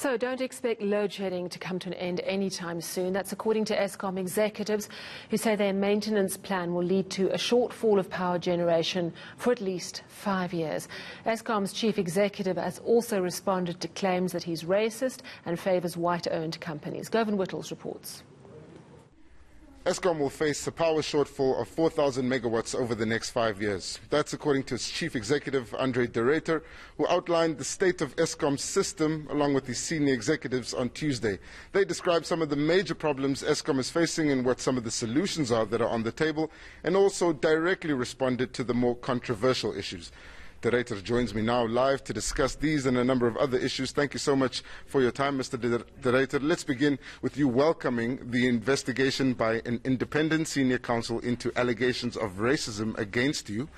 So don't expect load shedding to come to an end anytime soon. That's according to Eskom executives who say their maintenance plan will lead to a shortfall of power generation for at least 5 years. Eskom's chief executive has also responded to claims that he's racist and favours white-owned companies. Govan Whittles reports. Eskom will face a power shortfall of 4,000 megawatts over the next 5 years. That's according to its chief executive, De Ruyter, who outlined the state of Eskom's system along with his senior executives on Tuesday. They described some of the major problems Eskom is facing and what some of the solutions are that are on the table, and also directly responded to the more controversial issues. De Ruyter joins me now live to discuss these and a number of other issues. Thank you so much for your time, Mr. De Ruyter. Let's begin with you welcoming the investigation by an independent senior counsel into allegations of racism against you.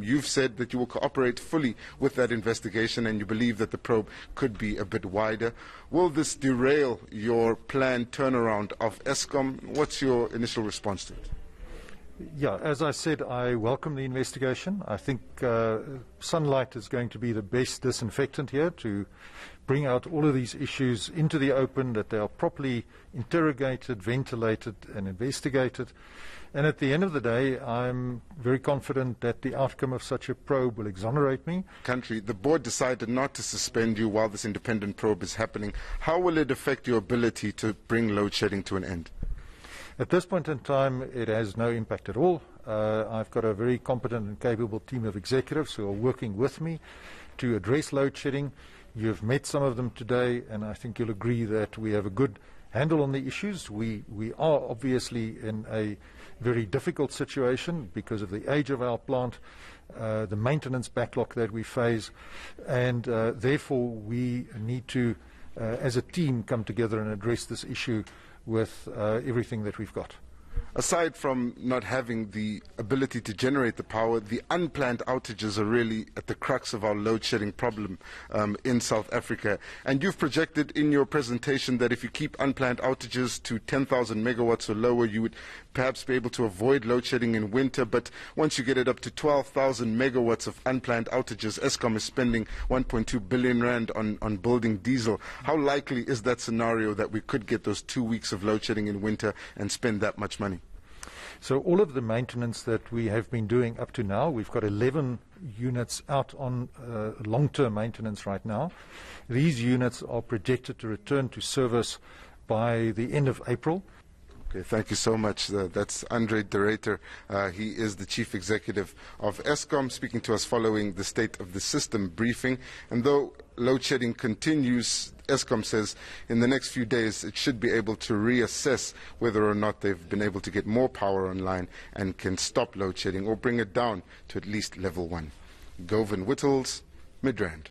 You've said that you will cooperate fully with that investigation and you believe that the probe could be a bit wider. Will this derail your planned turnaround of Eskom? What's your initial response to it? Yeah, as I said, I welcome the investigation. I think sunlight is going to be the best disinfectant here to bring out all of these issues into the open, that they are properly interrogated, ventilated and investigated. And at the end of the day, I'm very confident that the outcome of such a probe will exonerate me. The board decided not to suspend you while this independent probe is happening. How will it affect your ability to bring load shedding to an end? At this point in time, it has no impact at all. I've got a very competent and capable team of executives who are working with me to address load shedding. You've met some of them today, and I think you'll agree that we have a good handle on the issues. We are obviously in a very difficult situation because of the age of our plant, the maintenance backlog that we face, and therefore we need to, as a team, come together and address this issue with everything that we've got. Aside from not having the ability to generate the power, the unplanned outages are really at the crux of our load shedding problem in South Africa. And you've projected in your presentation that if you keep unplanned outages to 10,000 megawatts or lower, you would perhaps be able to avoid load shedding in winter. But once you get it up to 12,000 megawatts of unplanned outages, Eskom is spending 1.2 billion rand on building diesel. How likely is that scenario that we could get those 2 weeks of load shedding in winter and spend that much money? So all of the maintenance that we have been doing up to now, we've got 11 units out on long-term maintenance right now. These units are projected to return to service by the end of April. Okay, thank you so much. That's De Ruyter. He is the chief executive of Eskom, speaking to us following the State of the System briefing. And though load shedding continues, Eskom says in the next few days it should be able to reassess whether or not they've been able to get more power online and can stop load shedding or bring it down to at least level 1. Govan Whittles, Midrand.